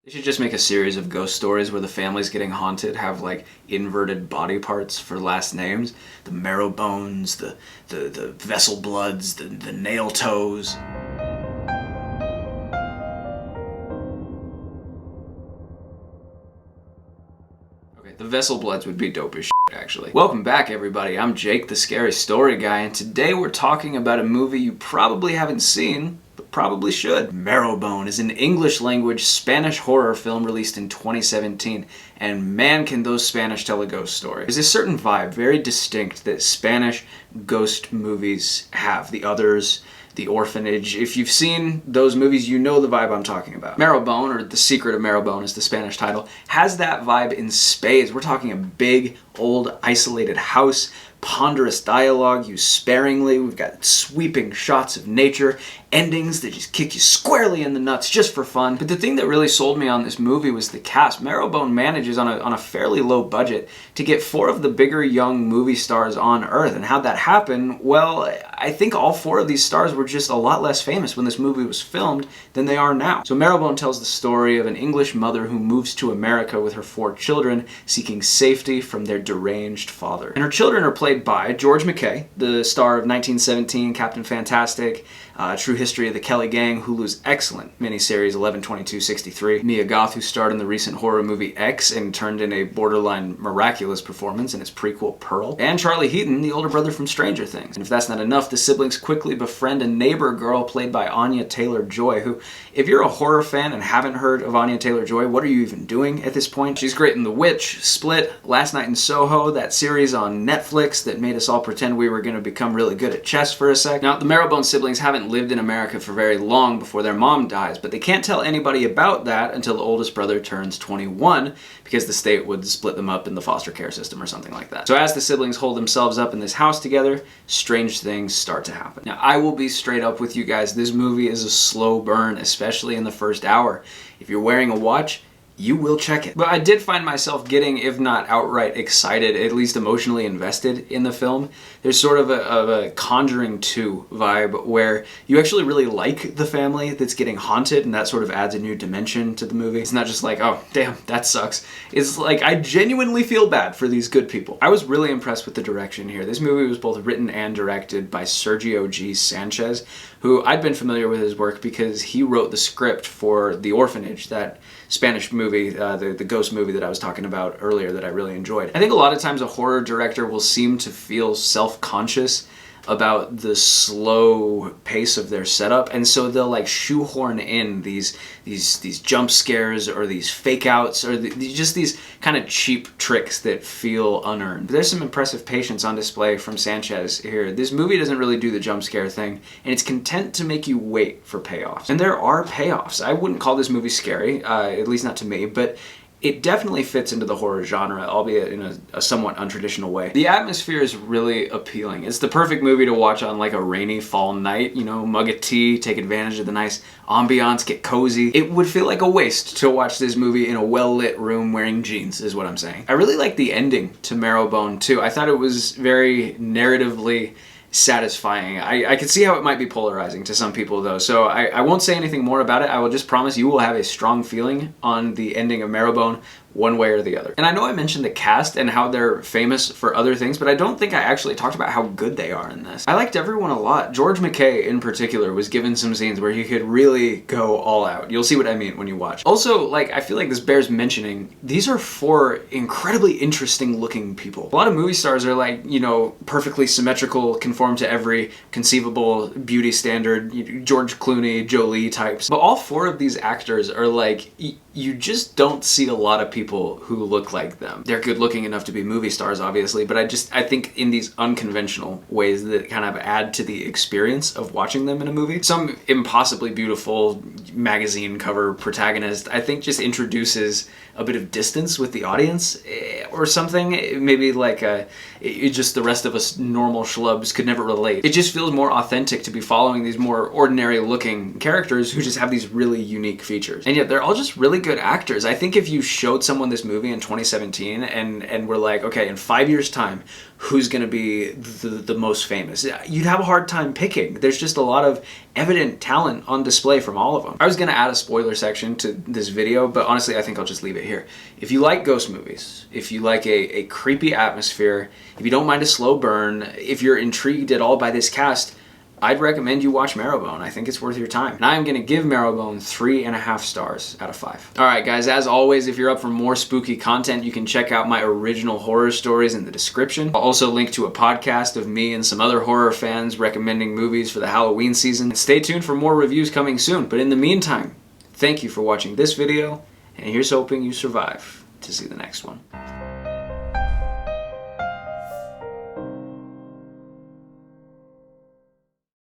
They should just make a series of ghost stories where the families getting haunted have like inverted body parts for last names. The Marrowbones, the Vessel Bloods, the Nail Toes. Okay, the Vessel Bloods would be dope as shit, actually. Welcome back, everybody. I'm Jake, the Scary Story Guy, and today we're talking about a movie you probably haven't seen, but probably should. Marrowbone is an English-language Spanish horror film released in 2017, and man can those Spanish tell a ghost story. There's a certain vibe, very distinct, that Spanish ghost movies have. The Others, The Orphanage. If you've seen those movies, you know the vibe I'm talking about. Marrowbone, or The Secret of Marrowbone is the Spanish title, has that vibe in spades. We're talking a big, old, isolated house, ponderous dialogue used sparingly. We've got sweeping shots of nature, endings that just kick you squarely in the nuts just for fun. But the thing that really sold me on this movie was the cast. Marrowbone manages on a fairly low budget to get 4 of the bigger young movie stars on Earth. And how'd that happen? Well, I think all 4 of these stars were just a lot less famous when this movie was filmed than they are now. So Marrowbone tells the story of an English mother who moves to America with her 4 children, seeking safety from their deranged father. And her children are played by George Mackay, the star of 1917, Captain Fantastic, True History of the Kelly Gang, Hulu's excellent miniseries 11/22/63. Mia Goth, who starred in the recent horror movie X and turned in a borderline miraculous performance in its prequel Pearl. And Charlie Heaton, the older brother from Stranger Things. And if that's not enough, the siblings quickly befriend a neighbor girl played by Anya Taylor-Joy, who, if you're a horror fan and haven't heard of Anya Taylor-Joy, what are you even doing at this point? She's great in The Witch, Split, Last Night in Soho, that series on Netflix that made us all pretend we were going to become really good at chess for a sec. Now, the Marrowbone siblings haven't lived in America for very long before their mom dies, but they can't tell anybody about that until the oldest brother turns 21, because the state would split them up in the foster care system or something like that. So as the siblings hold themselves up in this house together, strange things start to happen. Now, I will be straight up with you guys, this movie is a slow burn, especially in the first hour. If you're wearing a watch, you will check it. But I did find myself getting, if not outright excited, at least emotionally invested in the film. There's sort of a Conjuring 2 vibe where you actually really like the family that's getting haunted, and that sort of adds a new dimension to the movie. It's not just like, oh, damn, that sucks. It's like, I genuinely feel bad for these good people. I was really impressed with the direction here. This movie was both written and directed by Sergio G. Sanchez, who I'd been familiar with his work because he wrote the script for The Orphanage, that Spanish movie, the ghost movie that I was talking about earlier that I really enjoyed. I think a lot of times a horror director will seem to feel self-conscious about the slow pace of their setup, and so they'll like shoehorn in these jump scares or these fake outs or just these kind of cheap tricks that feel unearned. But there's some impressive patience on display from Sanchez here. This movie doesn't really do the jump scare thing, and it's content to make you wait for payoffs. And there are payoffs. I wouldn't call this movie scary, at least not to me, but it definitely fits into the horror genre, albeit in a somewhat untraditional way. The atmosphere is really appealing. It's the perfect movie to watch on like a rainy fall night, you know, mug of tea, take advantage of the nice ambiance, get cozy. It would feel like a waste to watch this movie in a well-lit room wearing jeans, is what I'm saying. I really like the ending to Marrowbone too. I thought it was very narratively satisfying. I could see how it might be polarizing to some people though, so I won't say anything more about it. I will just promise you will have a strong feeling on the ending of Marrowbone one way or the other. And I know I mentioned the cast and how they're famous for other things, but I don't think I actually talked about how good they are in this. I liked everyone a lot. George Mackay in particular was given some scenes where he could really go all out. You'll see what I mean when you watch. Also, like, I feel like this bears mentioning, these are 4 incredibly interesting looking people. A lot of movie stars are like, you know, perfectly symmetrical, conform to every conceivable beauty standard, George Clooney, Jolie types. But all 4 of these actors are like, you just don't see a lot of people who look like them. They're good looking enough to be movie stars, obviously, but I think in these unconventional ways that kind of add to the experience of watching them in a movie. Some impossibly beautiful magazine cover protagonist, I think, just introduces a bit of distance with the audience or something. Maybe like just the rest of us normal schlubs could never relate. It just feels more authentic to be following these more ordinary looking characters who just have these really unique features. And yet they're all just really good actors. I think if you showed someone this movie in 2017 and we're like, okay, in 5 years' time, who's going to be the most famous? You'd have a hard time picking. There's just a lot of evident talent on display from all of them. I was going to add a spoiler section to this video, but honestly, I think I'll just leave it here. If you like ghost movies, if you like a creepy atmosphere, if you don't mind a slow burn, if you're intrigued at all by this cast, I'd recommend you watch Marrowbone. I think it's worth your time. And I'm gonna give Marrowbone 3.5 stars out of 5. Alright guys, as always, if you're up for more spooky content, you can check out my original horror stories in the description. I'll also link to a podcast of me and some other horror fans recommending movies for the Halloween season. Stay tuned for more reviews coming soon, but in the meantime, thank you for watching this video, and here's hoping you survive to see the next one.